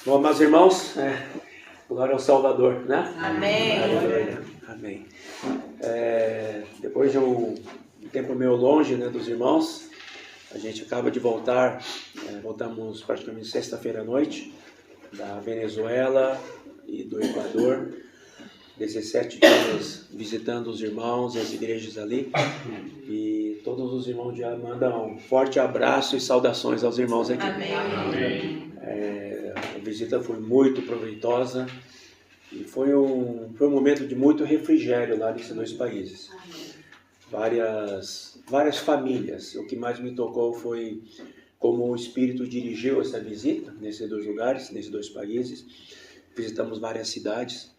Bom, meus irmãos, glória ao Salvador, né? Amém. Amém. Depois de um tempo meio longe, né, dos irmãos, a gente acaba de voltar, voltamos praticamente sexta-feira à noite, da Venezuela e do Equador, 17 dias visitando os irmãos e as igrejas ali, e todos os irmãos já mandam um forte abraço e saudações aos irmãos aqui. Amém. A visita foi muito proveitosa e foi um momento de muito refrigério lá nesses dois países. Várias famílias. O que mais me tocou foi como o Espírito dirigiu essa visita nesses dois lugares, nesses dois países. Visitamos várias cidades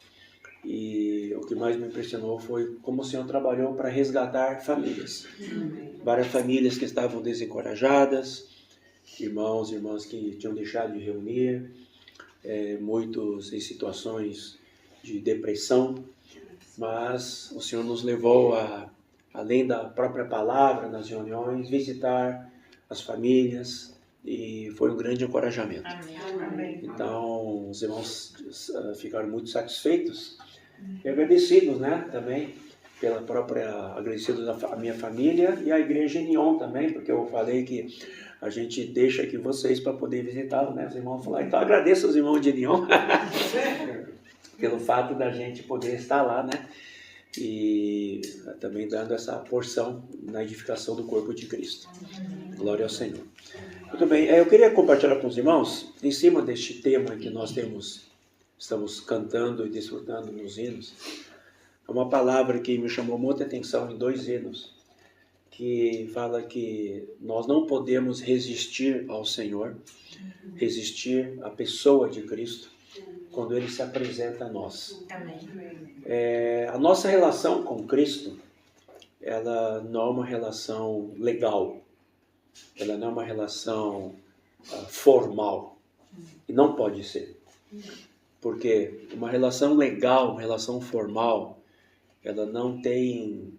e o que mais me impressionou foi como o Senhor trabalhou para resgatar famílias. Várias famílias que estavam desencorajadas, irmãos e irmãs que tinham deixado de reunir, muitos em situações de depressão, mas o Senhor nos levou a, além da própria palavra, nas reuniões, visitar as famílias e foi um grande encorajamento. Amém. Então, os irmãos ficaram muito satisfeitos e agradecidos, né, também, agradecidos à minha família e à igreja em Nyon também, porque eu falei que a gente deixa aqui vocês para poder visitá-lo, né? Os irmãos falaram, então agradeço aos irmãos de Nyon pelo fato da gente poder estar lá, né? E também dando essa porção na edificação do corpo de Cristo. Glória ao Senhor. Muito bem, eu queria compartilhar com os irmãos, em cima deste tema que nós estamos cantando e desfrutando nos hinos, uma palavra que me chamou muita atenção em 2 hinos, que fala que nós não podemos resistir ao Senhor, resistir à pessoa de Cristo, quando Ele se apresenta a nós. A nossa relação com Cristo, ela não é uma relação legal, ela não é uma relação formal, e não pode ser. Porque uma relação legal, uma relação formal, ela não tem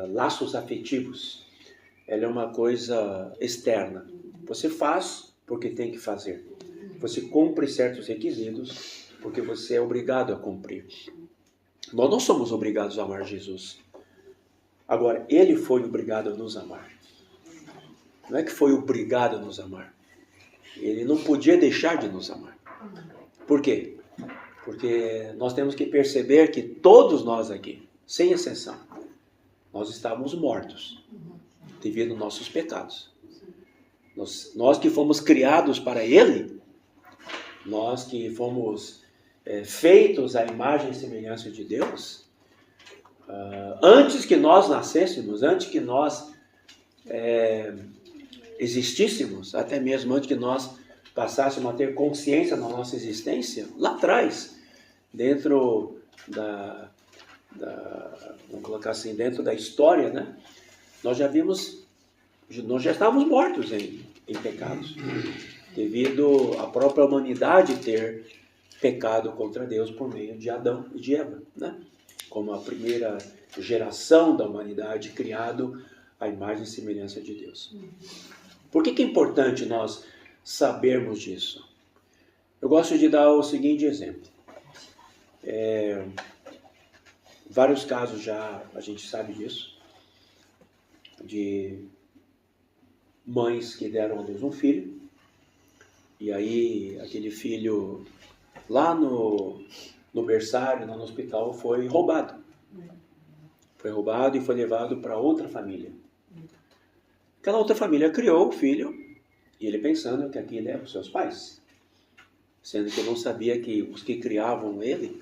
laços afetivos. Ela é uma coisa externa. Você faz porque tem que fazer. Você cumpre certos requisitos porque você é obrigado a cumprir. Nós não somos obrigados a amar Jesus. Agora, Ele foi obrigado a nos amar. Não é que foi obrigado a nos amar. Ele não podia deixar de nos amar. Por quê? Porque nós temos que perceber que todos nós aqui, sem exceção, nós estávamos mortos devido aos nossos pecados. Nós que fomos criados para Ele, nós que fomos feitos à imagem e semelhança de Deus, antes que nós nascêssemos, antes que nós existíssemos, até mesmo antes que nós passássemos a ter consciência da nossa existência, lá atrás, dentro vamos colocar assim, dentro da história, né? Nós já estávamos mortos em pecados, devido à própria humanidade ter pecado contra Deus por meio de Adão e de Eva, né? Como a primeira geração da humanidade criado à imagem e semelhança de Deus. Por que é importante nós sabermos disso? Eu gosto de dar o seguinte exemplo. Vários casos já a gente sabe disso, de mães que deram a luz um filho, e aí aquele filho lá no berçário, no hospital, foi roubado. Foi roubado e foi levado para outra família. Aquela outra família criou o filho, e ele pensando que aquilo eram os seus pais, sendo que eu não sabia que os que criavam ele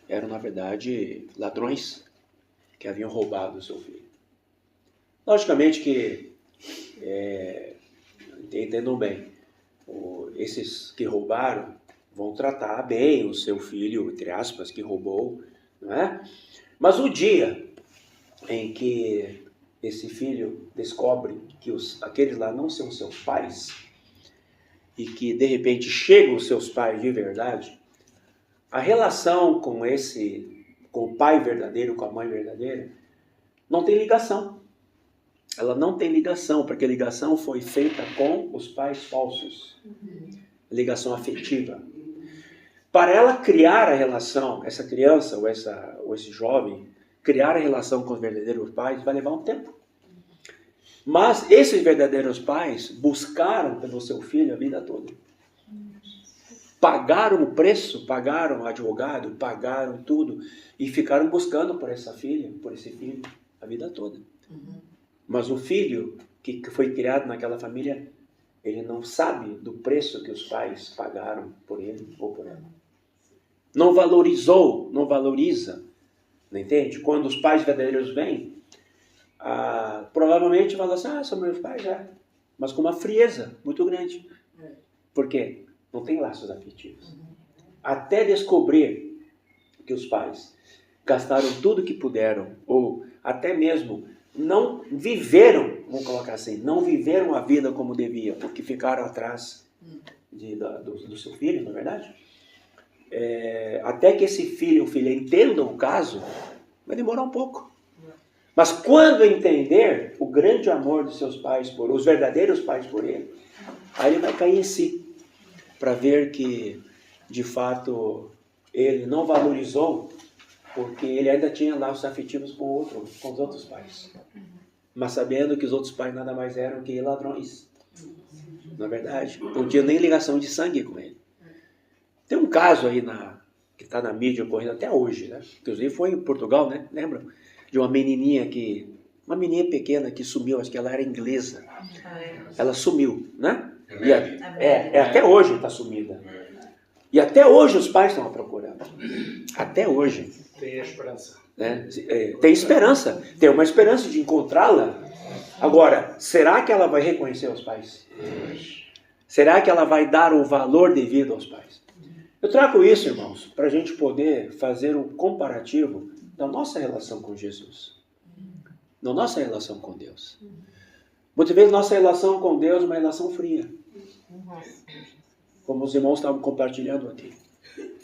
eram, na verdade, ladrões que haviam roubado o seu filho. Logicamente que, entendam bem, esses que roubaram vão tratar bem o seu filho, entre aspas, que roubou, não é? Mas o dia em que esse filho descobre que aqueles lá não são seus pais, e que de repente chegam os seus pais de verdade, a relação com o pai verdadeiro, com a mãe verdadeira, não tem ligação. Ela não tem ligação, porque a ligação foi feita com os pais falsos. A ligação afetiva. Para ela criar a relação, essa criança ou esse jovem, criar a relação com os verdadeiros pais, vai levar um tempo. Mas esses verdadeiros pais buscaram pelo seu filho a vida toda. Pagaram o preço, pagaram o advogado, pagaram tudo e ficaram buscando por essa filha, por esse filho, a vida toda. Mas o filho que foi criado naquela família, ele não sabe do preço que os pais pagaram por ele ou por ela. Não valorizou, não valoriza, não entende? Quando os pais verdadeiros vêm, provavelmente vai falar assim, são meus pais já, mas com uma frieza muito grande. Por quê? Não tem laços afetivos. Até descobrir que os pais gastaram tudo que puderam, ou até mesmo não viveram, vamos colocar assim, não viveram a vida como devia, porque ficaram atrás do seu filho, não é verdade? Até que esse filho ou filha entendam o caso, vai demorar um pouco. Mas quando entender o grande amor dos seus pais, os verdadeiros pais por ele, aí ele vai cair em si, para ver que, de fato, ele não valorizou, porque ele ainda tinha laços afetivos com os outros pais. Mas sabendo que os outros pais nada mais eram que ladrões. Na verdade, não tinha nem ligação de sangue com ele. Tem um caso aí que está na mídia ocorrendo até hoje, né? Inclusive foi em Portugal, né? Lembra? De uma menininha pequena que sumiu, acho que ela era inglesa. Ela sumiu, né? Até hoje está sumida. E até hoje os pais estão a procurando. Até hoje. Tem esperança. Né? Tem esperança. Tem uma esperança de encontrá-la. Agora, será que ela vai reconhecer os pais? Será que ela vai dar o valor devido aos pais? Eu trago isso, irmãos, para a gente poder fazer um comparativo da nossa relação com Jesus. Da nossa relação com Deus. Muitas vezes nossa relação com Deus é uma relação fria. Como os irmãos estavam compartilhando aqui.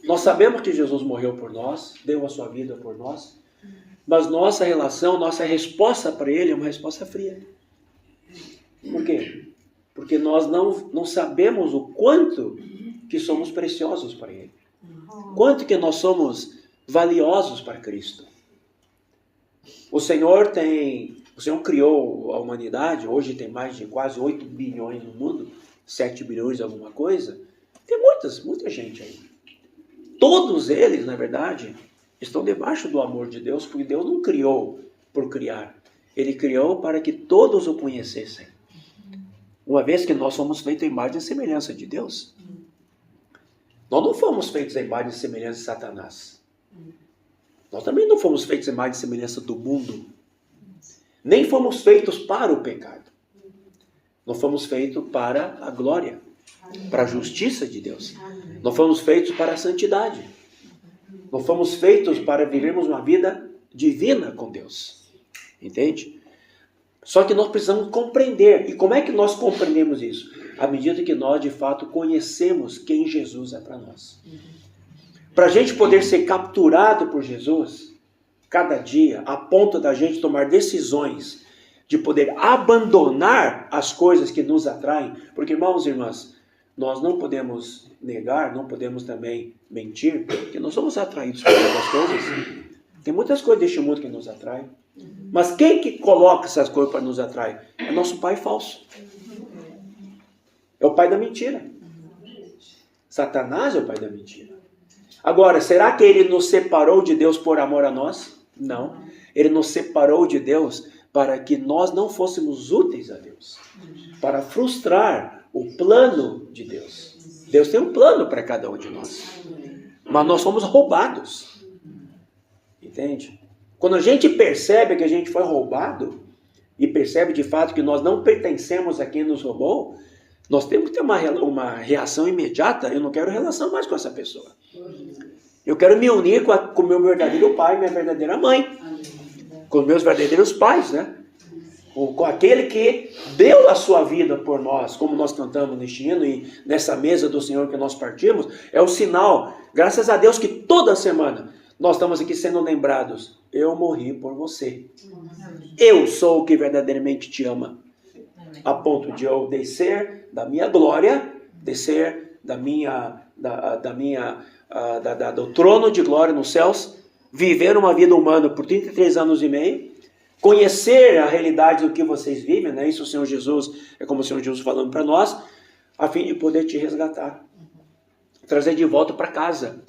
Nós sabemos que Jesus morreu por nós, deu a sua vida por nós, mas nossa relação, nossa resposta para Ele é uma resposta fria. Por quê? Porque nós não sabemos o quanto que somos preciosos para Ele. Quanto que nós somos valiosos para Cristo. O Senhor criou a humanidade, hoje tem mais de quase 8 bilhões no mundo, 7 bilhões alguma coisa, tem muita gente aí. Todos eles, na verdade, estão debaixo do amor de Deus, porque Deus não criou por criar. Ele criou para que todos o conhecessem. Uma vez que nós somos feitos à imagem e semelhança de Deus. Nós não fomos feitos à imagem e semelhança de Satanás. Nós também não fomos feitos à imagem e semelhança do mundo. Nem fomos feitos para o pecado. Nós fomos feitos para a glória, para a justiça de Deus. Nós fomos feitos para a santidade. Nós fomos feitos para vivermos uma vida divina com Deus. Entende? Só que nós precisamos compreender. E como é que nós compreendemos isso? À medida que nós, de fato, conhecemos quem Jesus é para nós. Para a gente poder ser capturado por Jesus, cada dia, a ponto da gente tomar decisões de poder abandonar as coisas que nos atraem. Porque, irmãos e irmãs, nós não podemos negar, não podemos também mentir, porque nós somos atraídos por outras coisas. Tem muitas coisas deste mundo que nos atraem. Mas quem que coloca essas coisas para nos atrair? É nosso pai falso. É o pai da mentira. Satanás é o pai da mentira. Agora, será que ele nos separou de Deus por amor a nós? Não. Ele nos separou de Deus para que nós não fôssemos úteis a Deus. Para frustrar o plano de Deus. Deus tem um plano para cada um de nós. Mas nós somos roubados. Entende? Quando a gente percebe que a gente foi roubado, e percebe de fato que nós não pertencemos a quem nos roubou, nós temos que ter uma reação imediata. Eu não quero relação mais com essa pessoa. Eu quero me unir com o meu verdadeiro pai e minha verdadeira mãe. Com os meus verdadeiros pais, né? Com aquele que deu a sua vida por nós, como nós cantamos neste hino e nessa mesa do Senhor que nós partimos, é o sinal, graças a Deus, que toda semana nós estamos aqui sendo lembrados. Eu morri por você. Eu sou o que verdadeiramente te ama. A ponto de eu descer da minha glória, descer do trono de glória nos céus, viver uma vida humana por 33 anos e meio, conhecer a realidade do que vocês vivem, né? Isso o Senhor Jesus, é como o Senhor Jesus falando para nós, a fim de poder te resgatar, trazer de volta para casa.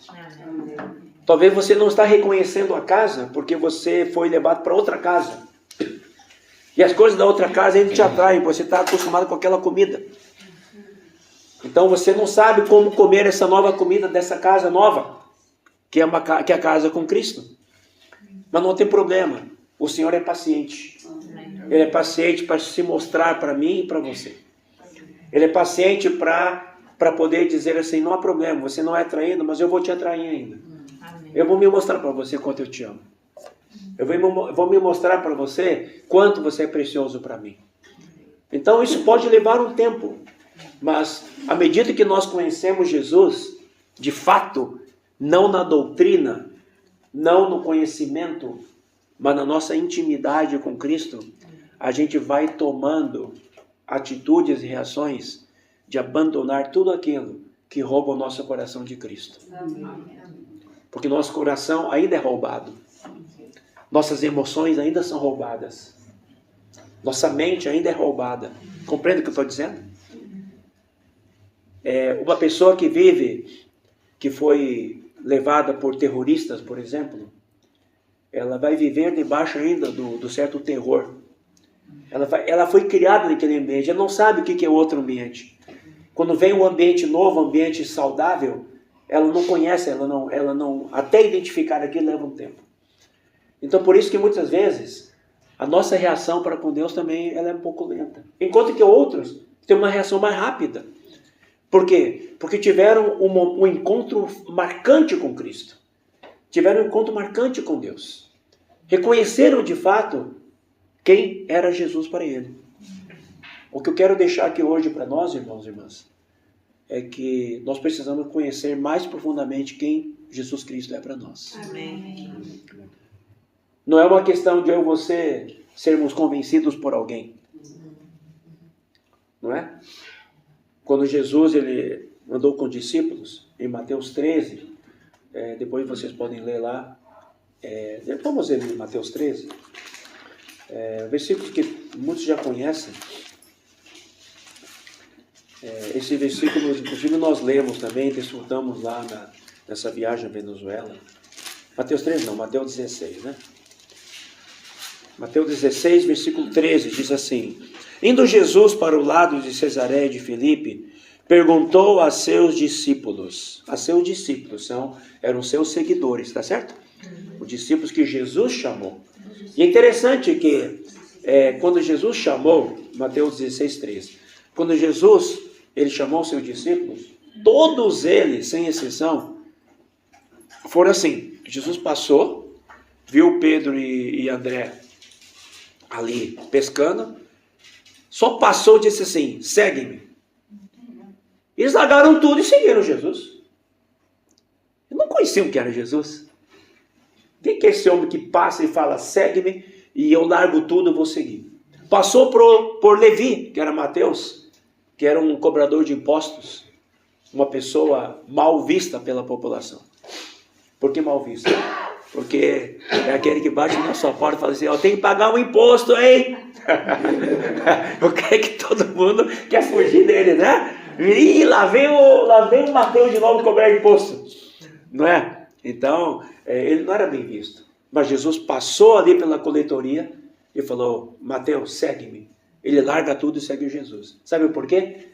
Talvez você não está reconhecendo a casa, porque você foi levado para outra casa. E as coisas da outra casa ainda te atraem, você está acostumado com aquela comida. Então você não sabe como comer essa nova comida dessa casa nova, que é a casa com Cristo. Mas não tem problema, o Senhor é paciente. Ele é paciente para se mostrar para mim e para você. Ele é paciente para poder dizer assim, não há problema, você não é atraído, mas eu vou te atrair ainda. Eu vou me mostrar para você quanto eu te amo. Eu vou me mostrar para você quanto você é precioso para mim. Então isso pode levar um tempo. Mas à medida que nós conhecemos Jesus, de fato, não na doutrina, não no conhecimento, mas na nossa intimidade com Cristo, a gente vai tomando atitudes e reações de abandonar tudo aquilo que rouba o nosso coração de Cristo. Porque nosso coração ainda é roubado. Nossas emoções ainda são roubadas. Nossa mente ainda é roubada. Compreende o que eu estou dizendo? Uma pessoa que foi levada por terroristas, por exemplo, ela vai viver debaixo ainda do certo terror. Ela foi criada naquele ambiente, ela não sabe o que é outro ambiente. Quando vem um ambiente novo, um ambiente saudável, ela não conhece, ela não até identificar aquilo leva um tempo. Então por isso que muitas vezes a nossa reação para com Deus também ela é um pouco lenta. Enquanto que outros têm uma reação mais rápida. Por quê? Porque tiveram um encontro marcante com Cristo. Tiveram um encontro marcante com Deus. Reconheceram de fato quem era Jesus para ele. O que eu quero deixar aqui hoje para nós, irmãos e irmãs, é que nós precisamos conhecer mais profundamente quem Jesus Cristo é para nós. Amém. Não é uma questão de eu e você sermos convencidos por alguém. Não é? Quando Jesus ele andou com discípulos, em Mateus 13, depois vocês podem ler lá, vamos ler em Mateus 13, versículos que muitos já conhecem. Esse versículo, inclusive, nós lemos também, desfrutamos lá nessa viagem à Venezuela. Mateus 13 não, Mateus 16, né? Mateus 16, versículo 13, diz assim: Indo Jesus para o lado de Cesareia de Filipe, perguntou a seus discípulos eram seus seguidores, tá certo? Os discípulos que Jesus chamou. E é interessante que quando Jesus chamou, Mateus 16, 13, quando Jesus ele chamou os seus discípulos, todos eles, sem exceção, foram assim. Jesus passou, viu Pedro e André ali pescando, só passou e disse assim, segue-me. Eles largaram tudo e seguiram Jesus. Eu não conheciam que era Jesus. Quem que é esse homem que passa e fala, segue-me, e eu largo tudo e vou seguir? Passou por Levi, que era Mateus, que era um cobrador de impostos, uma pessoa mal vista pela população. Por que mal vista? Porque é aquele que bate na sua porta e fala assim, eu tenho que pagar um imposto, hein? Eu creio que todo mundo quer fugir dele, né? E lá vem o Mateus de novo cobrar imposto, não é? Então, ele não era bem visto. Mas Jesus passou ali pela coletoria e falou, Mateus, segue-me. Ele larga tudo e segue Jesus. Sabe por quê?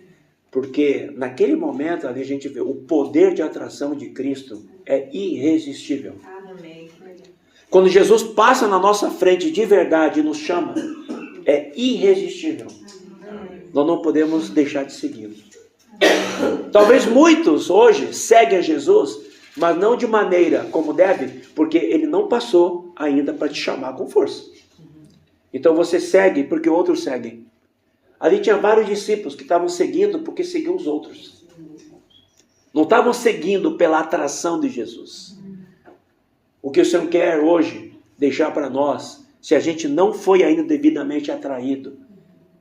Porque naquele momento ali a gente vê o poder de atração de Cristo é irresistível. Quando Jesus passa na nossa frente de verdade e nos chama, é irresistível. Nós não podemos deixar de segui-lo. Talvez muitos hoje seguem a Jesus, mas não de maneira como deve, porque ele não passou ainda para te chamar com força. Então você segue porque outros seguem. Ali tinha vários discípulos que estavam seguindo porque seguiam os outros. Não estavam seguindo pela atração de Jesus. O que o Senhor quer hoje deixar para nós, se a gente não foi ainda devidamente atraído,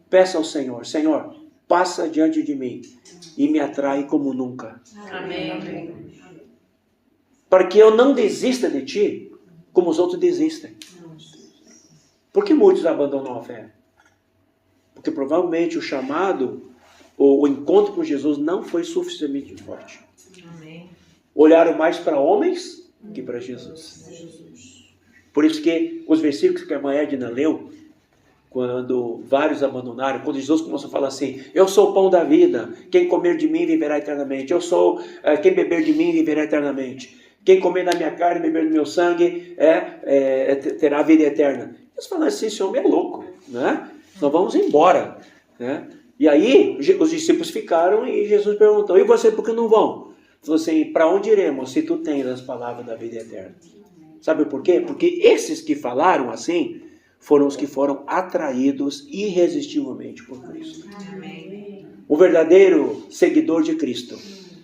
peça ao Senhor, Senhor, passa diante de mim e me atrai como nunca. Amém. Para que eu não desista de ti, como os outros desistem. Por que muitos abandonam a fé? Porque provavelmente o chamado, ou o encontro com Jesus não foi suficientemente forte. Amém. Olharam mais para homens que para Jesus. Por isso que os versículos que a irmã Edna leu, quando vários abandonaram, quando Jesus começou a falar assim, eu sou o pão da vida, quem comer de mim viverá eternamente, quem beber de mim viverá eternamente, quem comer da minha carne e beber do meu sangue terá vida eterna. Eles falaram assim, esse homem é louco, né? Nós vamos embora, né? E aí os discípulos ficaram e Jesus perguntou, e você por que não vão? Falou assim, para onde iremos se tu tens as palavras da vida eterna? Sabe por quê? Porque esses que falaram assim foram os que foram atraídos irresistivelmente por Cristo. Amém. O verdadeiro seguidor de Cristo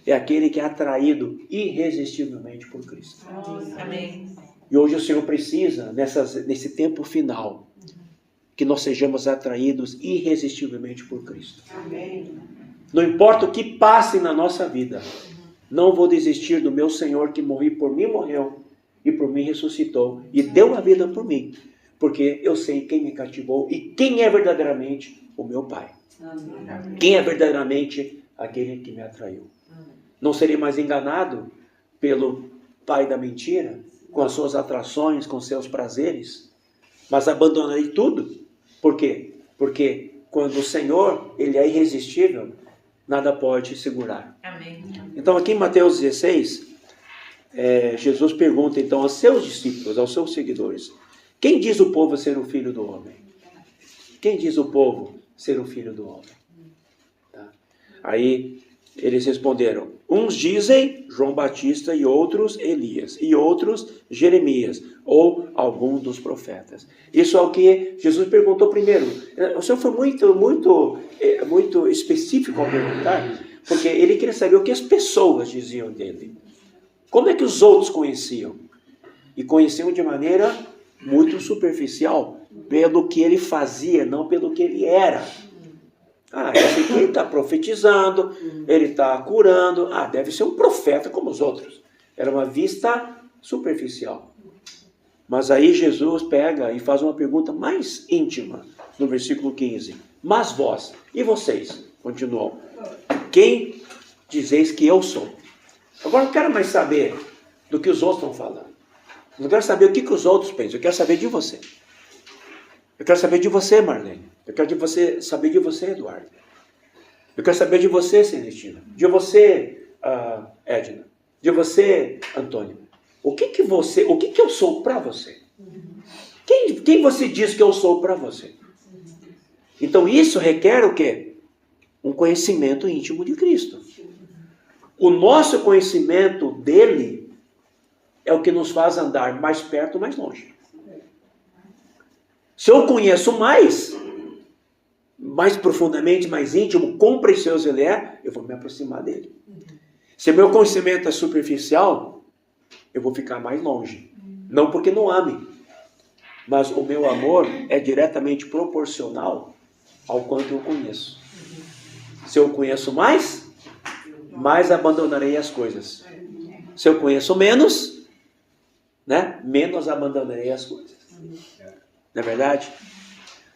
é aquele que é atraído irresistivelmente por Cristo. Amém. E hoje o Senhor precisa, nesse tempo final, que nós sejamos atraídos irresistivelmente por Cristo. Amém. Não importa o que passe na nossa vida, não vou desistir do meu Senhor que por mim morreu e por mim ressuscitou e deu a vida por mim, porque eu sei quem me cativou e quem é verdadeiramente o meu Pai. Amém. Quem é verdadeiramente aquele que me atraiu. Não serei mais enganado pelo pai da mentira, com as suas atrações, com seus prazeres, mas abandonarei tudo. Por quê? Porque quando o Senhor, Ele é irresistível, nada pode segurar. Amém. Então aqui em Mateus 16, Jesus pergunta então aos seus discípulos, aos seus seguidores, quem diz o povo ser o filho do homem? Quem diz o povo ser o filho do homem? Tá? Aí eles responderam, uns dizem João Batista e outros Elias, e outros Jeremias, ou algum dos profetas. Isso é o que Jesus perguntou primeiro. O Senhor foi muito específico ao perguntar, porque ele queria saber o que as pessoas diziam dele. Como é que os outros conheciam? E conheciam de maneira muito superficial, pelo que ele fazia, não pelo que ele era. Esse aqui está profetizando, ele está curando, deve ser um profeta como os outros. Era uma vista superficial. Mas aí Jesus pega e faz uma pergunta mais íntima, no versículo 15. Mas vós, e vocês? Continuou. Quem dizeis que eu sou? Agora eu não quero mais saber do que os outros estão falando. Eu não quero saber o que os outros pensam, eu quero saber de você. Eu quero saber de você, Marlene. Eu quero saber de você, Eduardo. Eu quero saber de você, Celestina. De você, Edna. De você, Antônio. O que eu sou para você? Quem você diz que eu sou para você? Então isso requer o quê? Um conhecimento íntimo de Cristo. O nosso conhecimento dele é o que nos faz andar mais perto ou mais longe. Se eu conheço mais profundamente, mais íntimo, quão precioso ele é, eu vou me aproximar dele. Se meu conhecimento é superficial, eu vou ficar mais longe. Não porque não ame, mas o meu amor é diretamente proporcional ao quanto eu conheço. Se eu conheço mais abandonarei as coisas. Se eu conheço menos, menos abandonarei as coisas. Não é verdade?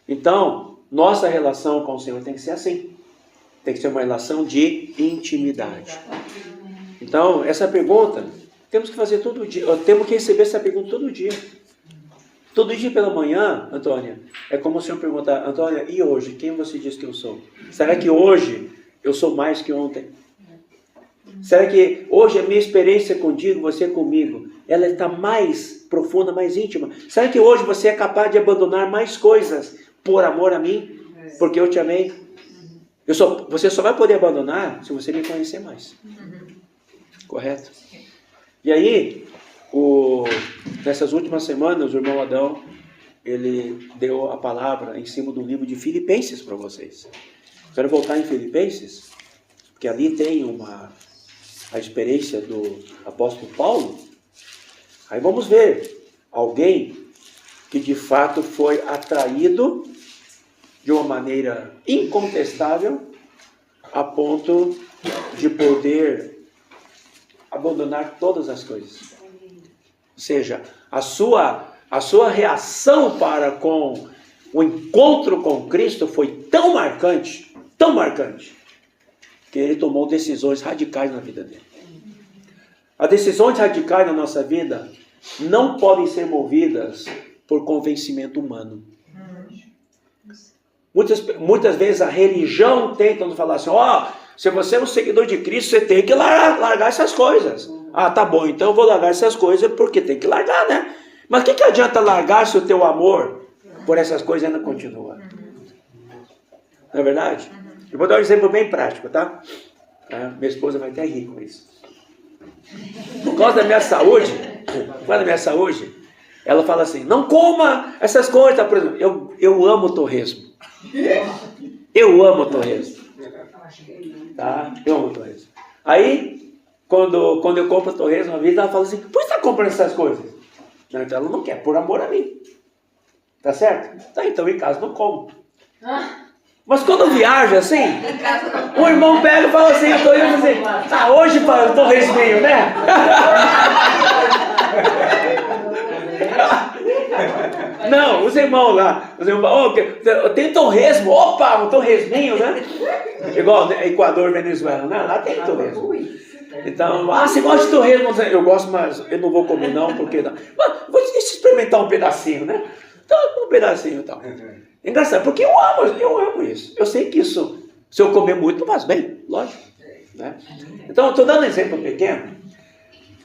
Então, nossa relação com o Senhor tem que ser assim. Tem que ser uma relação de intimidade. Então, essa pergunta, temos que fazer todo dia. Temos que receber essa pergunta todo dia. Todo dia pela manhã, Antônia, é como o Senhor perguntar, Antônia, e hoje? Quem você diz que eu sou? Será que hoje eu sou mais que ontem? Será que hoje a minha experiência contigo, você comigo, ela está mais profunda, mais íntima? Será que hoje você é capaz de abandonar mais coisas por amor a mim? Porque eu te amei? Você só vai poder abandonar se você me conhecer mais. Correto? E aí, nessas últimas semanas, o irmão Adão, ele deu a palavra em cima do livro de Filipenses para vocês. Quero voltar em Filipenses, porque ali tem a experiência do apóstolo Paulo. Aí vamos ver alguém que de fato foi atraído de uma maneira incontestável a ponto de poder abandonar todas as coisas. Ou seja, a sua reação para com o encontro com Cristo foi tão marcante, que ele tomou decisões radicais na vida dele. As decisões radicais na nossa vida não podem ser movidas por convencimento humano. Muitas vezes a religião tenta nos falar assim, se você é um seguidor de Cristo, você tem que largar essas coisas. Ah, tá bom, então eu vou largar essas coisas porque tem que largar, né? Mas o que adianta largar se o teu amor por essas coisas ainda continua? Não é verdade? Eu vou dar um exemplo bem prático, tá? Minha esposa vai até rir com isso. Por causa da minha saúde, ela fala assim, não coma essas coisas. Por exemplo, eu amo torresmo. Eu amo torresmo. Tá? Eu amo torresmo. Aí, quando eu compro torresmo, uma vez ela fala assim, por que você está comprando essas coisas? Não, então ela não quer, por amor a mim. Tá certo? Tá, então em casa não como. Mas quando viaja assim, o irmão pega e fala assim, eu tô indo assim, hoje eu tô resmeio, né? Não, os irmãos lá, tem torresmo, opa, um torresminho, né? Igual Equador, Venezuela, né? Lá tem torresmo. Então, você gosta de torresmo? Eu gosto, mas eu não vou comer não, porque não. Mas, deixa eu experimentar um pedacinho, né? Então, um pedacinho e tal. É engraçado, porque eu amo isso. Eu sei que isso, se eu comer muito, faz bem, lógico. Né? Então, eu estou dando um exemplo pequeno,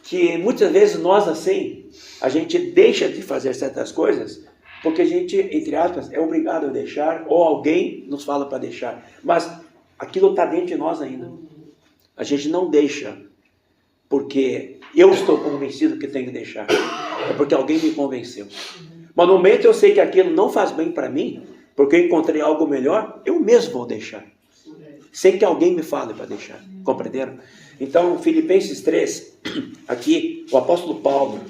que muitas vezes nós, assim, a gente deixa de fazer certas coisas, porque a gente, entre aspas, é obrigado a deixar, ou alguém nos fala para deixar. Mas aquilo está dentro de nós ainda. A gente não deixa, porque eu estou convencido que tenho que deixar. É porque alguém me convenceu. Mas no momento eu sei que aquilo não faz bem para mim, porque eu encontrei algo melhor, eu mesmo vou deixar. Sem que alguém me fale para deixar. Compreenderam? Então, Filipenses 3, aqui, o apóstolo Paulo,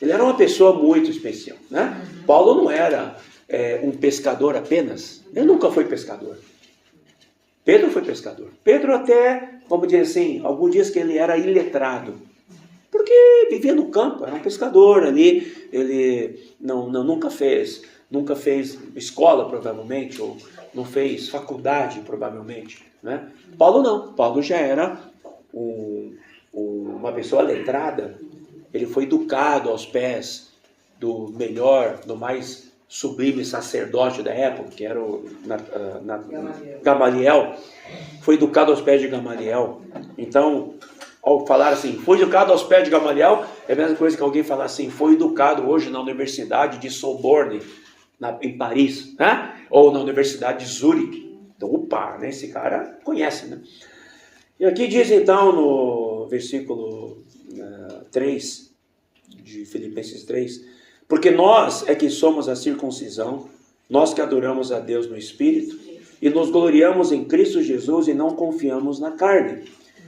ele era uma pessoa muito especial. Né? Paulo não era um pescador apenas. Ele nunca foi pescador. Pedro foi pescador. Pedro até, vamos dizer assim, alguns dias que ele era iletrado. Porque vivia no campo, era um pescador ali, ele nunca fez escola, provavelmente, ou não fez faculdade, provavelmente. Né? Paulo não, Paulo já era uma pessoa letrada, ele foi educado aos pés do melhor, do mais sublime sacerdote da época, que era Gamaliel, foi educado aos pés de Gamaliel. Então, ao falar assim, foi educado aos pés de Gamaliel, é a mesma coisa que alguém falar assim, foi educado hoje na Universidade de Sorbonne, em Paris, né? Ou na Universidade de Zurique. Então, opa, né? Esse cara conhece, né? E aqui diz então no versículo 3 de Filipenses 3, porque nós é que somos a circuncisão, nós que adoramos a Deus no Espírito, e nos gloriamos em Cristo Jesus e não confiamos na carne.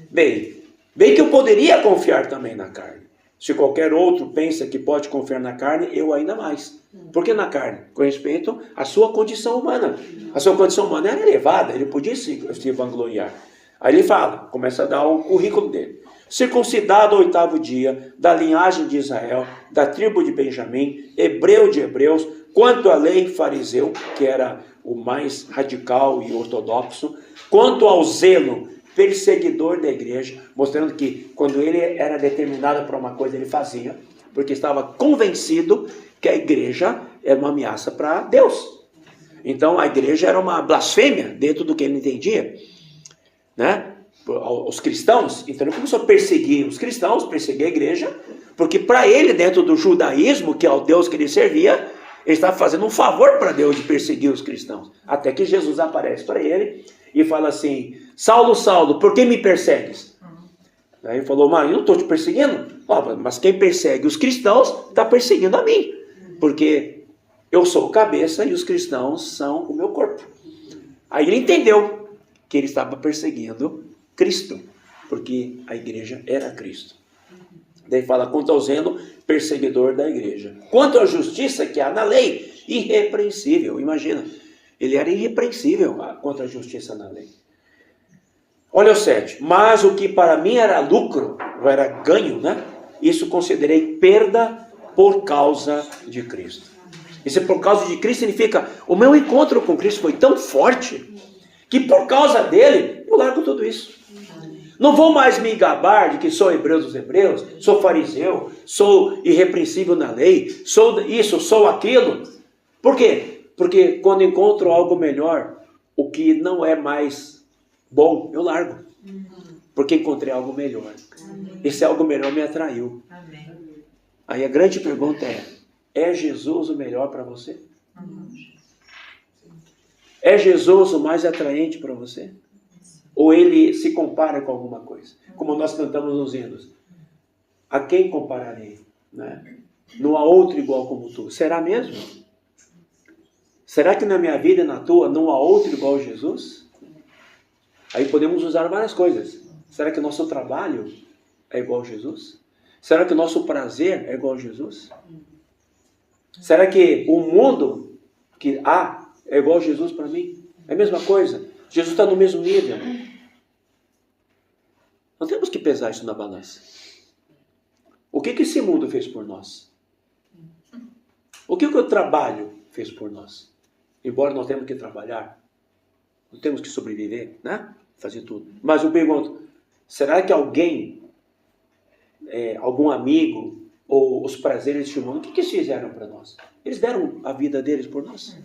Bem que eu poderia confiar também na carne. Se qualquer outro pensa que pode confiar na carne, eu ainda mais. Por que na carne? Com respeito à sua condição humana. A sua condição humana era elevada, ele podia se vangloriar. Aí ele fala, começa a dar o currículo dele. Circuncidado ao 8º dia, da linhagem de Israel, da tribo de Benjamim, hebreu de hebreus, quanto à lei, fariseu, que era o mais radical e ortodoxo, quanto ao zelo, perseguidor da igreja, mostrando que quando ele era determinado para uma coisa, ele fazia, porque estava convencido que a igreja era uma ameaça para Deus. Então a igreja era uma blasfêmia dentro do que ele entendia, né? Os cristãos, então ele começou a perseguir os cristãos, perseguir a igreja, porque para ele, dentro do judaísmo, que é o Deus que ele servia, ele estava fazendo um favor para Deus de perseguir os cristãos. Até que Jesus aparece para ele e fala assim, Saulo, Saulo, por que me persegues? Aí ele falou, mas eu não estou te perseguindo. Mas quem persegue os cristãos está perseguindo a mim, porque eu sou o cabeça e os cristãos são o meu corpo. Aí ele entendeu que ele estava perseguindo Cristo, porque a igreja era Cristo. Daí fala, quanto ao zelo, perseguidor da igreja. Quanto à justiça que há na lei, irrepreensível. Imagina, ele era irrepreensível contra a justiça na lei. Olha o 7. Mas o que para mim era lucro, ou era ganho, né? Isso considerei perda por causa de Cristo. Esse por causa de Cristo significa, o meu encontro com Cristo foi tão forte, que por causa dele, eu largo tudo isso. Não vou mais me gabar de que sou hebreu dos hebreus, sou fariseu, sou irrepreensível na lei, sou isso, sou aquilo. Por quê? Porque quando encontro algo melhor, o que não é mais bom, eu largo. Porque encontrei algo melhor. Esse algo melhor me atraiu. Aí a grande pergunta é Jesus o melhor para você? É Jesus o mais atraente para você? Ou ele se compara com alguma coisa? Como nós cantamos nos hinos. A quem compararei? Né? Não há outro igual como tu. Será mesmo? Será que na minha vida e na tua não há outro igual a Jesus? Aí podemos usar várias coisas. Será que o nosso trabalho é igual a Jesus? Será que o nosso prazer é igual a Jesus? Será que o mundo que há é igual a Jesus para mim? É a mesma coisa? Jesus está no mesmo nível. Não temos que pesar isso na balança. O que esse mundo fez por nós? O que o trabalho fez por nós? Embora nós temos que trabalhar, nós temos que sobreviver, né? Fazer tudo. Mas eu pergunto, será que alguém, algum amigo, ou os prazeres deste mundo, o que eles fizeram para nós? Eles deram a vida deles por nós.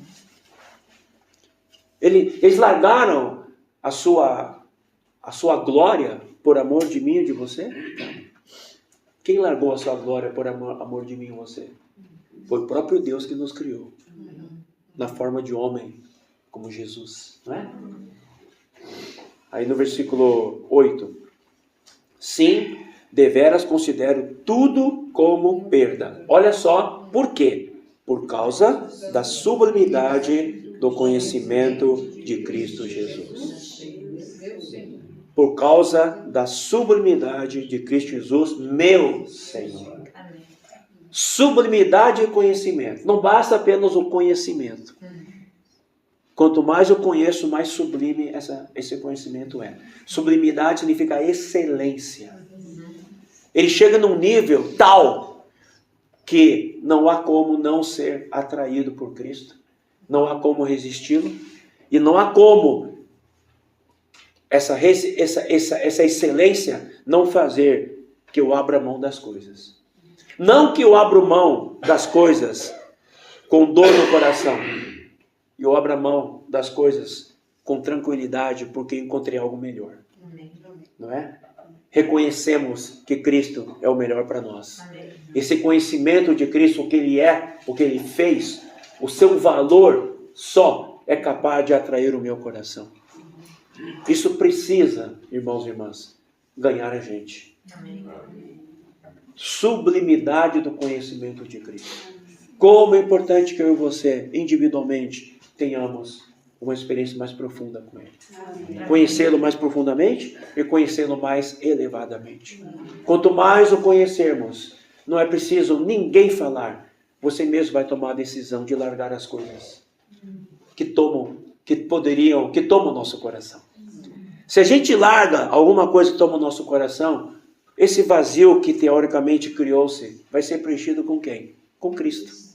Eles largaram a sua glória por amor de mim e de você? Quem largou a sua glória por amor de mim e você? Foi o próprio Deus que nos criou. Na forma de homem, como Jesus. Não é? Aí no versículo 8. Sim, deveras considero tudo como perda. Olha só, por quê? Por causa da sublimidade do conhecimento de Cristo Jesus. Por causa da sublimidade de Cristo Jesus, meu Senhor. Sublimidade e conhecimento. Não basta apenas o conhecimento. Quanto mais eu conheço, mais sublime esse conhecimento é. Sublimidade significa excelência. Ele chega num nível tal que não há como não ser atraído por Cristo. Não há como resisti-lo. E não há como essa excelência não fazer que eu abra mão das coisas. Não que eu abra mão das coisas com dor no coração. Eu abra mão das coisas com tranquilidade porque encontrei algo melhor. Não é? Reconhecemos que Cristo é o melhor para nós. Esse conhecimento de Cristo, o que Ele é, o que Ele fez, o seu valor só é capaz de atrair o meu coração. Isso precisa, irmãos e irmãs, ganhar a gente. Sublimidade do conhecimento de Cristo. Como é importante que eu e você, individualmente, tenhamos uma experiência mais profunda com Ele. Conhecê-lo mais profundamente e conhecê-lo mais elevadamente. Quanto mais o conhecermos, não é preciso ninguém falar. Você mesmo vai tomar a decisão de largar as coisas que tomam o nosso coração. Se a gente larga alguma coisa que toma o nosso coração, esse vazio que teoricamente criou-se vai ser preenchido com quem? Com Cristo.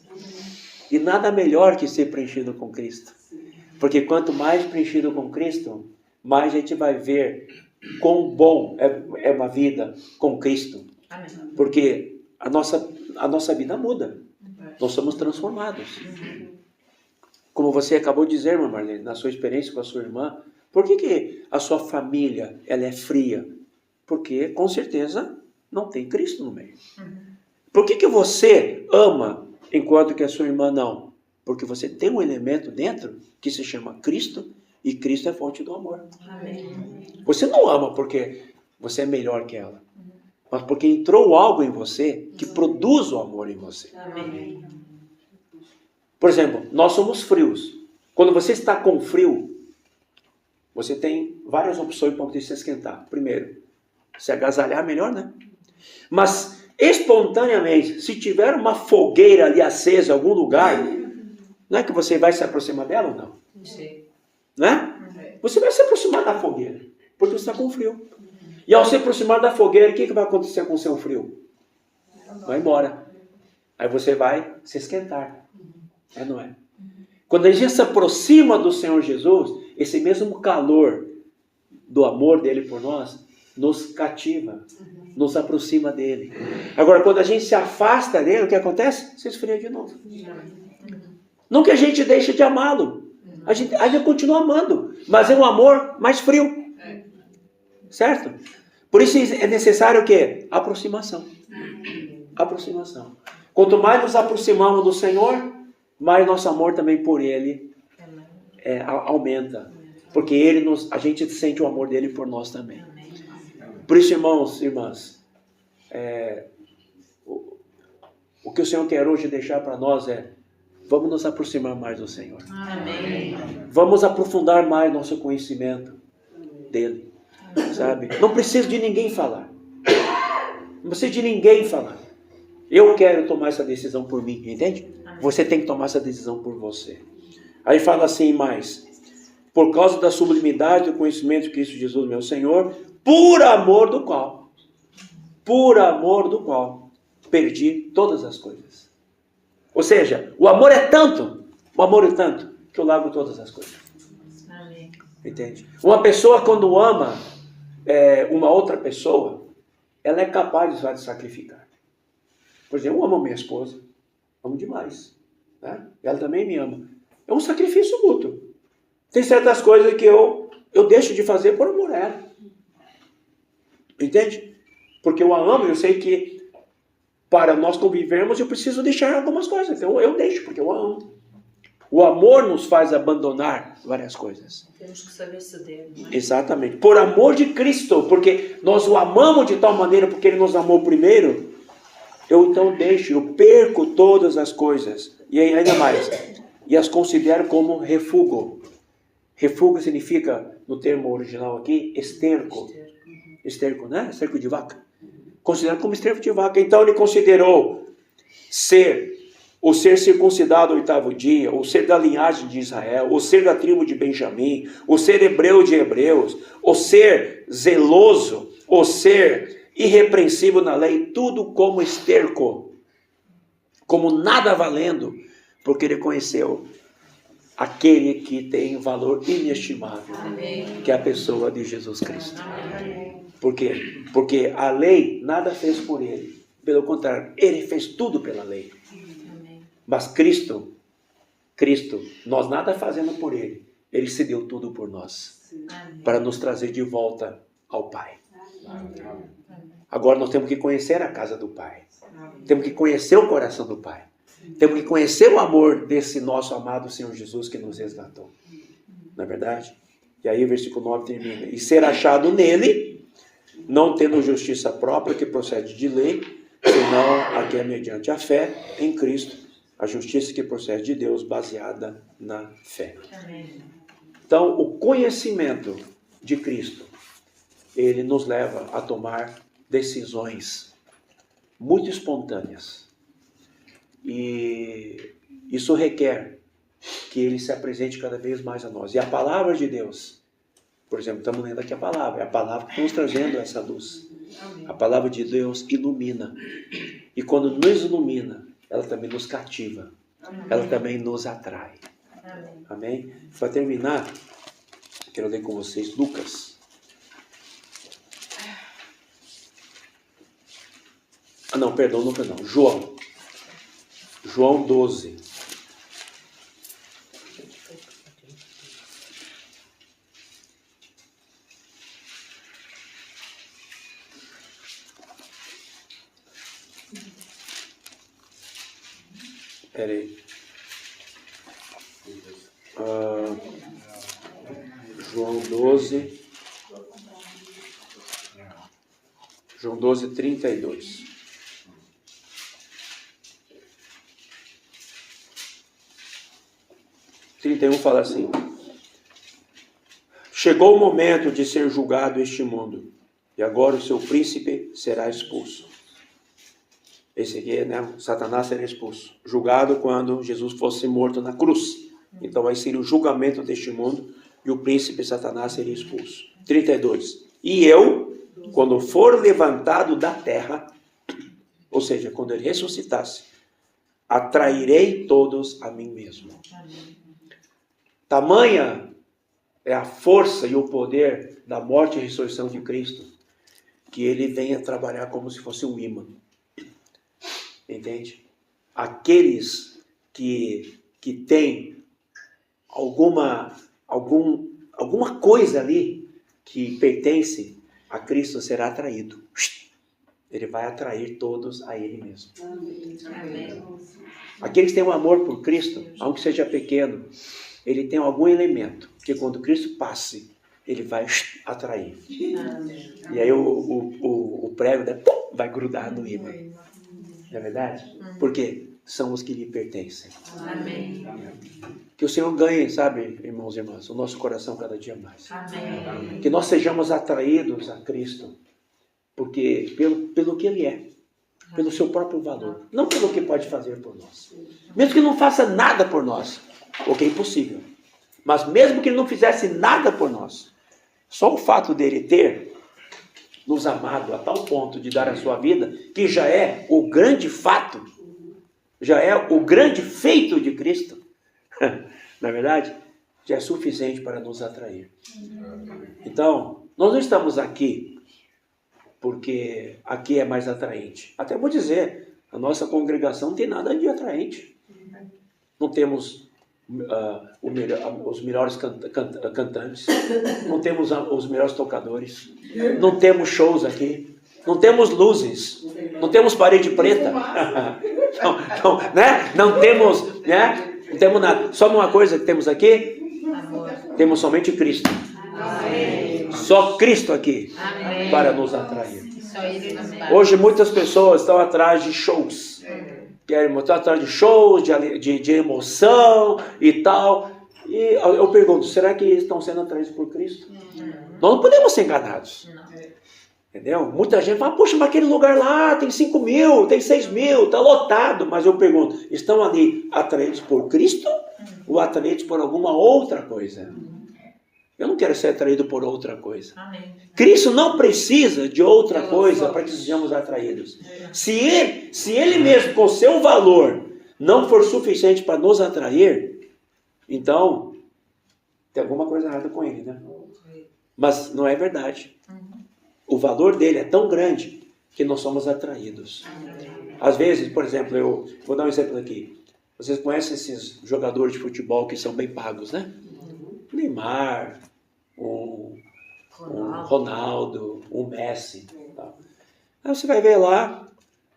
E nada melhor que ser preenchido com Cristo. Porque quanto mais preenchido com Cristo, mais a gente vai ver quão bom é uma vida com Cristo. Porque a nossa vida muda. Nós somos transformados. Como você acabou de dizer, irmã Marlene, na sua experiência com a sua irmã, por que a sua família ela é fria? Porque, com certeza, não tem Cristo no meio. Por que você ama enquanto que a sua irmã não? Porque você tem um elemento dentro que se chama Cristo e Cristo é fonte do amor. Amém. Você não ama porque você é melhor que ela, mas porque entrou algo em você que produz o amor em você. Amém. Por exemplo, nós somos frios. Quando você está com frio, você tem várias opções para você se esquentar. Primeiro, se agasalhar melhor, né? Mas espontaneamente, se tiver uma fogueira ali acesa em algum lugar, não é que você vai se aproximar dela ou não? Sim. Né? Você vai se aproximar da fogueira. Porque você está com frio. E ao se aproximar da fogueira, o que vai acontecer com o seu frio? Vai embora. Aí você vai se esquentar. Não é? Quando a gente se aproxima do Senhor Jesus, esse mesmo calor do amor dele por nós nos cativa, nos aproxima dele. Agora, quando a gente se afasta dele, o que acontece? Se esfria de novo. Não que a gente deixe de amá-lo. A gente continua amando, mas é um amor mais frio. Certo? Por isso é necessário o quê? Aproximação. Aproximação. Quanto mais nos aproximamos do Senhor, mais nosso amor também por Ele aumenta. Porque a gente sente o amor dele por nós também. Por isso, irmãos e irmãs, o que o Senhor quer hoje deixar para nós vamos nos aproximar mais do Senhor. Amém. Vamos aprofundar mais nosso conhecimento dele. Sabe? Não preciso de ninguém falar. Não preciso de ninguém falar. Eu quero tomar essa decisão por mim, entende? Você tem que tomar essa decisão por você. Aí fala assim mais. Por causa da sublimidade do conhecimento de Cristo Jesus, meu Senhor, por amor do qual, perdi todas as coisas. Ou seja, o amor é tanto, que eu largo todas as coisas. Amém. Entende? Uma pessoa quando ama uma outra pessoa, ela é capaz de sacrificar. Por exemplo, eu amo minha esposa, amo demais. Né? Ela também me ama. É um sacrifício mútuo. Tem certas coisas que eu deixo de fazer por amor a ela. Entende? Porque eu a amo, eu sei que para nós convivermos eu preciso deixar algumas coisas. Então eu deixo, porque eu a amo. O amor nos faz abandonar várias coisas. Temos que saber ceder, não é? Exatamente. Por amor de Cristo, porque nós o amamos de tal maneira, porque Ele nos amou primeiro, eu então eu perco todas as coisas. E ainda mais, e as considero como refúgio. Refúgio significa, no termo original aqui, esterco. Esterco, né? Esterco de vaca. Considero como esterco de vaca. Então ele considerou o ser circuncidado ao 8º dia, o ser da linhagem de Israel, o ser da tribo de Benjamim, o ser hebreu de hebreus, o ser zeloso, o ser irrepreensível na lei, tudo como esterco, como nada valendo, porque ele conheceu aquele que tem valor inestimável, que é a pessoa de Jesus Cristo. Por quê? Porque a lei nada fez por ele. Pelo contrário, ele fez tudo pela lei. Mas Cristo, nós nada fazendo por ele. Ele se deu tudo por nós. Para nos trazer de volta ao Pai. Agora nós temos que conhecer a casa do Pai. Temos que conhecer o coração do Pai. Temos que conhecer o amor desse nosso amado Senhor Jesus que nos resgatou. Não é verdade? E aí o versículo 9 termina. E ser achado nele, não tendo justiça própria que procede de lei, senão a que é mediante a fé em Cristo, a justiça que procede de Deus baseada na fé. Então, o conhecimento de Cristo, ele nos leva a tomar decisões muito espontâneas. E isso requer que ele se apresente cada vez mais a nós. E a palavra de Deus, por exemplo, estamos lendo aqui a palavra, é a palavra que está nos trazendo essa luz. A palavra de Deus ilumina. E quando nos ilumina, ela também nos cativa. Ela também nos atrai. Amém? Para terminar, quero ler com vocês Lucas. Perdão. João 12. Peraí. João 12. João 12, 32. Fala assim: chegou o momento de ser julgado este mundo, e agora o seu príncipe será expulso. Esse aqui, Satanás será expulso, julgado quando Jesus fosse morto na cruz. Então vai ser o julgamento deste mundo, e o príncipe Satanás seria expulso. 32. E eu, quando for levantado da terra, ou seja, quando ele ressuscitasse, atrairei todos a mim mesmo. Tamanha é a força e o poder da morte e ressurreição de Cristo, que ele venha trabalhar como se fosse um imã. Entende? Aqueles que têm alguma coisa ali que pertence a Cristo será atraído. Ele vai atrair todos a ele mesmo. Amém. Aqueles que têm um amor por Cristo, aunque seja pequeno, ele tem algum elemento que quando Cristo passe, ele vai atrair. Amém. E aí o prego, né, vai grudar no imã. Não é verdade? Porque são os que lhe pertencem. Amém. Que o Senhor ganhe, sabe, irmãos e irmãs, o nosso coração cada dia mais. Amém. Que nós sejamos atraídos a Cristo, porque pelo que Ele é, pelo seu próprio valor, não pelo que pode fazer por nós. Mesmo que Ele não faça nada por nós, o que é impossível. Mas mesmo que Ele não fizesse nada por nós, só o fato dele ter nos amado a tal ponto de dar a sua vida, que já é o grande fato, já é o grande feito de Cristo, na verdade, já é suficiente para nos atrair. Então, nós não estamos aqui porque aqui é mais atraente. Até vou dizer, a nossa congregação não tem nada de atraente. Não temos os melhores cantantes, não temos os melhores tocadores, não temos shows aqui, não temos luzes, não temos parede preta, não temos, né? Não temos nada. Só uma coisa que temos aqui, Amor. temos somente Cristo. Amém. Só Cristo aqui Amém. para nos atrair. Só Ele nos basta. Hoje muitas pessoas estão atrás de shows. Querem mostrar atrás de shows, de emoção e tal. E eu pergunto, será que estão sendo atraídos por Cristo? Nós não podemos ser enganados. Não. Entendeu? Muita gente fala, poxa, mas aquele lugar lá tem 5 mil, tem 6 mil, está lotado. Mas eu pergunto, estão ali atraídos por Cristo ou atraídos por alguma outra coisa? Eu não quero ser atraído por outra coisa. Amém. Cristo não precisa de outra coisa para que sejamos atraídos. Se ele mesmo, com seu valor, não for suficiente para nos atrair, então tem alguma coisa errada com ele, né? Mas não é verdade. O valor dele é tão grande que nós somos atraídos. Às vezes, por exemplo, eu vou dar um exemplo aqui. Vocês conhecem esses jogadores de futebol que são bem pagos, né? Neymar, um Ronaldo, um Messi. Tal. Aí você vai ver lá,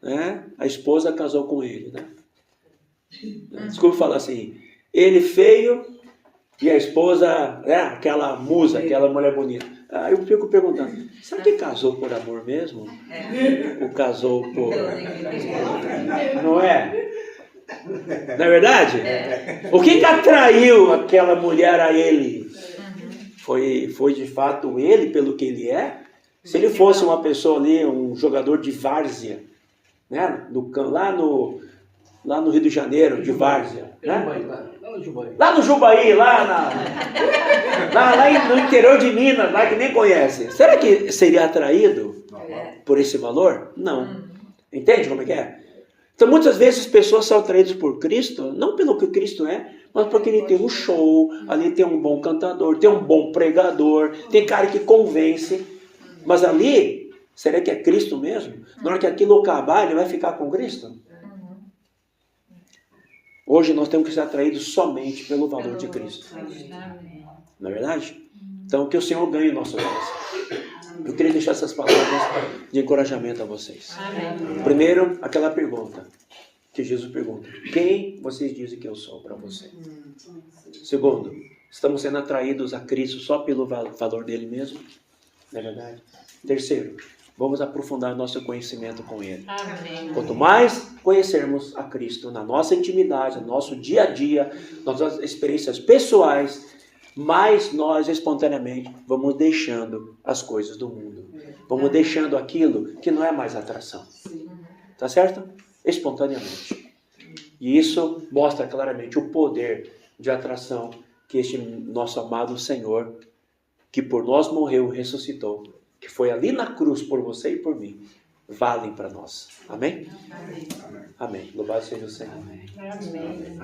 né? A esposa casou com ele, né? Desculpa falar assim, ele feio e a esposa, aquela musa, aquela mulher bonita. Aí eu fico perguntando, será que casou por amor mesmo? Ou casou por... Não é? Não é verdade? O que atraiu aquela mulher a ele? Foi de fato ele, pelo que ele é? Se ele fosse uma pessoa ali, um jogador de várzea, né? Lá no Rio de Janeiro, de várzea, né? Lá no Jubaí, lá no interior de Minas, lá que nem conhece. Será que seria atraído por esse valor? Não. Entende como é que é? Então, muitas vezes, as pessoas são atraídas por Cristo, não pelo que Cristo é, mas porque ele tem um show, ali tem um bom cantador, tem um bom pregador, tem cara que convence. Mas ali, será que é Cristo mesmo? Na hora que aquilo acabar, ele vai ficar com Cristo? Hoje nós temos que ser atraídos somente pelo valor de Cristo. Não é verdade? Então, que o Senhor ganhe o nosso coração. Eu queria deixar essas palavras de encorajamento a vocês. Amém. Primeiro, aquela pergunta que Jesus pergunta: quem vocês dizem que eu sou para você? Segundo, estamos sendo atraídos a Cristo só pelo valor dele mesmo? Não é verdade? Terceiro, vamos aprofundar nosso conhecimento com ele. Amém. Quanto mais conhecermos a Cristo na nossa intimidade, no nosso dia a dia, nas nossas experiências pessoais, mais nós espontaneamente vamos deixando as coisas do mundo. Vamos deixando aquilo que não é mais atração. Tá certo? Espontaneamente. E isso mostra claramente o poder de atração que este nosso amado Senhor, que por nós morreu e ressuscitou, que foi ali na cruz por você e por mim, valem para nós. Amém? Amém. Louvado seja o Senhor. Amém. Amém.